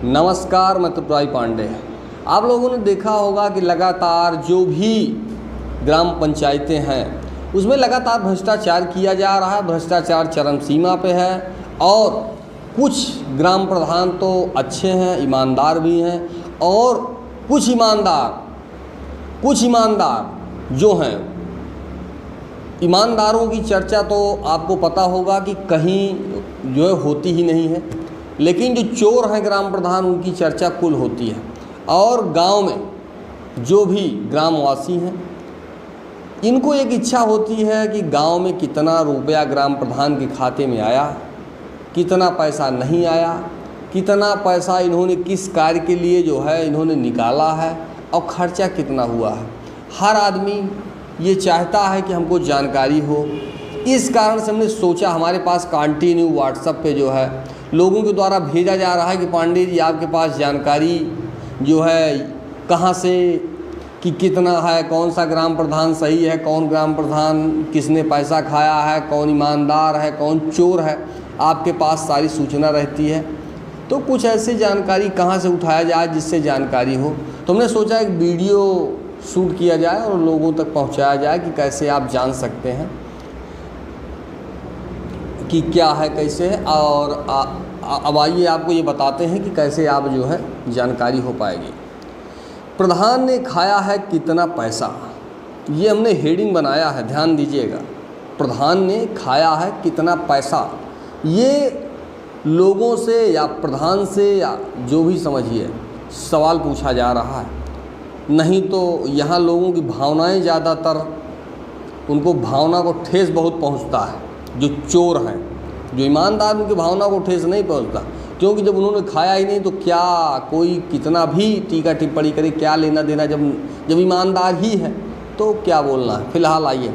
नमस्कार, मैं त्रिपुरारी पांडे। आप लोगों ने देखा होगा कि लगातार जो भी ग्राम पंचायतें हैं उसमें लगातार भ्रष्टाचार किया जा रहा है। भ्रष्टाचार चरम सीमा पे है और कुछ ग्राम प्रधान तो अच्छे हैं, ईमानदार भी हैं, और कुछ ईमानदार जो हैं, ईमानदारों की चर्चा तो आपको पता होगा कि कहीं जो है होती ही नहीं है, लेकिन जो चोर हैं ग्राम प्रधान उनकी चर्चा कुल होती है। और गांव में जो भी ग्रामवासी हैं इनको एक इच्छा होती है कि गांव में कितना रुपया ग्राम प्रधान के खाते में आया, कितना पैसा नहीं आया, कितना पैसा इन्होंने किस कार्य के लिए जो है इन्होंने निकाला है और खर्चा कितना हुआ है। हर आदमी ये चाहता है कि हमको जानकारी हो। इस कारण से हमने सोचा, हमारे पास कंटिन्यू व्हाट्सएप पे जो है लोगों के द्वारा भेजा जा रहा है कि पांडे जी आपके पास जानकारी जो है कहाँ से कि कितना है, कौन सा ग्राम प्रधान सही है, कौन ग्राम प्रधान किसने पैसा खाया है, कौन ईमानदार है, कौन चोर है, आपके पास सारी सूचना रहती है। तो कुछ ऐसी जानकारी कहाँ से उठाया जाए जिससे जानकारी हो। तो हमने सोचा एक वीडियो शूट किया जाए और लोगों तक पहुँचाया जाए कि कैसे आप जान सकते हैं कि क्या है, कैसे है। और अब आइए आपको ये बताते हैं कि कैसे आप जो है जानकारी हो पाएगी। प्रधान ने खाया है कितना पैसा, ये हमने हेडिंग बनाया है, ध्यान दीजिएगा। प्रधान ने खाया है कितना पैसा, ये लोगों से या प्रधान से या जो भी समझिए सवाल पूछा जा रहा है। नहीं तो यहाँ लोगों की भावनाएं ज़्यादातर, उनको भावना को ठेस बहुत पहुँचता है। जो चोर हैं, जो ईमानदार, उनकी भावना को ठेस नहीं पहुंचता, क्योंकि जब उन्होंने खाया ही नहीं तो क्या कोई कितना भी टीका टिप्पणी करे, क्या लेना देना। जब ईमानदार ही है तो क्या बोलना है। फिलहाल आइए,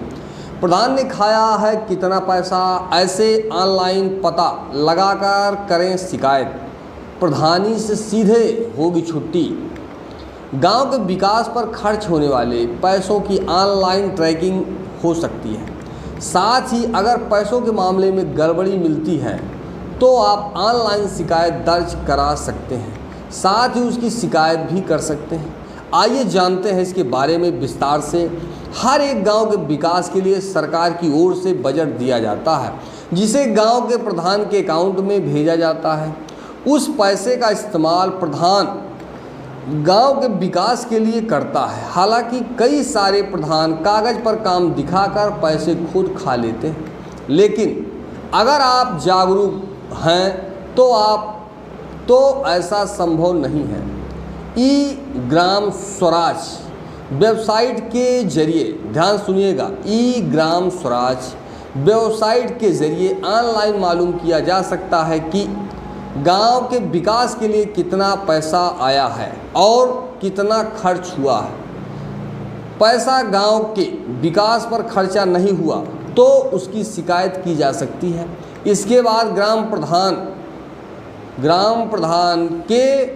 प्रधान ने खाया है कितना पैसा, ऐसे ऑनलाइन पता लगाकर करें शिकायत, प्रधानी से सीधे होगी छुट्टी। गांव के विकास पर खर्च होने वाले पैसों की ऑनलाइन ट्रैकिंग हो सकती है। साथ ही अगर पैसों के मामले में गड़बड़ी मिलती है तो आप ऑनलाइन शिकायत दर्ज करा सकते हैं, साथ ही उसकी शिकायत भी कर सकते हैं। आइए जानते हैं इसके बारे में विस्तार से। हर एक गांव के विकास के लिए सरकार की ओर से बजट दिया जाता है, जिसे गांव के प्रधान के अकाउंट में भेजा जाता है। उस पैसे का इस्तेमाल प्रधान गांव के विकास के लिए करता है। हालांकि कई सारे प्रधान कागज़ पर काम दिखाकर पैसे खुद खा लेते हैं, लेकिन अगर आप जागरूक हैं तो ऐसा संभव नहीं है। ई ग्राम स्वराज वेबसाइट के जरिए, ध्यान सुनिएगा, ई ग्राम स्वराज वेबसाइट के जरिए ऑनलाइन मालूम किया जा सकता है कि गांव के विकास के लिए कितना पैसा आया है और कितना खर्च हुआ है। पैसा गांव के विकास पर खर्चा नहीं हुआ तो उसकी शिकायत की जा सकती है। इसके बाद ग्राम प्रधान के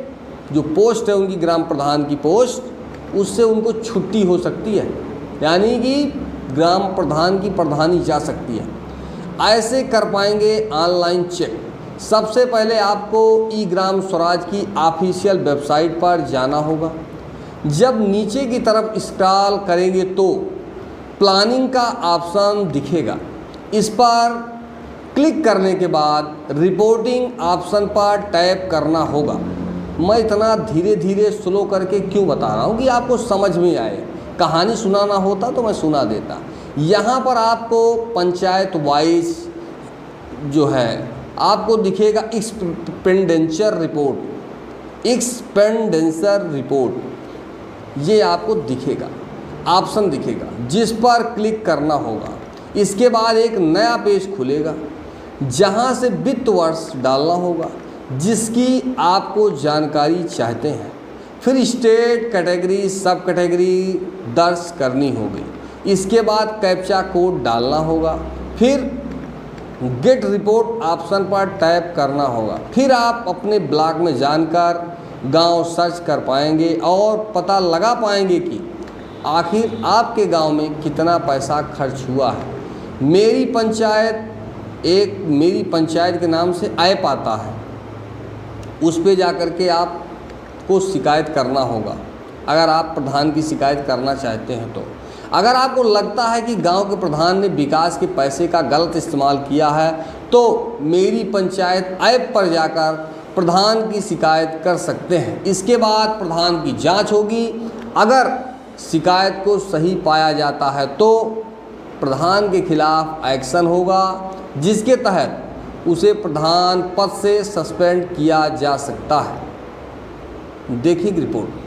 जो पोस्ट है, उनकी ग्राम प्रधान की पोस्ट, उससे उनको छुट्टी हो सकती है, यानी कि ग्राम प्रधान की प्रधानी जा सकती है। ऐसे कर पाएंगे ऑनलाइन चेक। सबसे पहले आपको ई ग्राम स्वराज की ऑफिशियल वेबसाइट पर जाना होगा। जब नीचे की तरफ स्क्रॉल करेंगे तो प्लानिंग का ऑप्शन दिखेगा। इस पर क्लिक करने के बाद रिपोर्टिंग ऑप्शन पर टैप करना होगा। मैं इतना धीरे धीरे स्लो करके क्यों बता रहा हूँ कि आपको समझ में आए। कहानी सुनाना होता तो मैं सुना देता। यहाँ पर आपको पंचायत वाइज जो है आपको दिखेगा एक्सपेंडिचर रिपोर्ट, ये आपको दिखेगा, ऑप्शन दिखेगा, जिस पर क्लिक करना होगा। इसके बाद एक नया पेज खुलेगा जहां से वित्त वर्ष डालना होगा जिसकी आपको जानकारी चाहते हैं। फिर स्टेट, कैटेगरी, सब कैटेगरी दर्ज करनी होगी। इसके बाद कैप्चा कोड डालना होगा। फिर गेट रिपोर्ट ऑप्शन पर टैप करना होगा। फिर आप अपने ब्लॉक में जानकर गांव सर्च कर पाएंगे और पता लगा पाएंगे कि आखिर आपके गांव में कितना पैसा खर्च हुआ है। मेरी पंचायत के नाम से ऐप आता है, उस पे जा कर के आपको शिकायत करना होगा, अगर आप प्रधान की शिकायत करना चाहते हैं तो। अगर आपको लगता है कि गांव के प्रधान ने विकास के पैसे का गलत इस्तेमाल किया है तो मेरी पंचायत ऐप पर जाकर प्रधान की शिकायत कर सकते हैं। इसके बाद प्रधान की जांच होगी। अगर शिकायत को सही पाया जाता है तो प्रधान के खिलाफ एक्शन होगा, जिसके तहत उसे प्रधान पद से सस्पेंड किया जा सकता है। देखिए रिपोर्ट।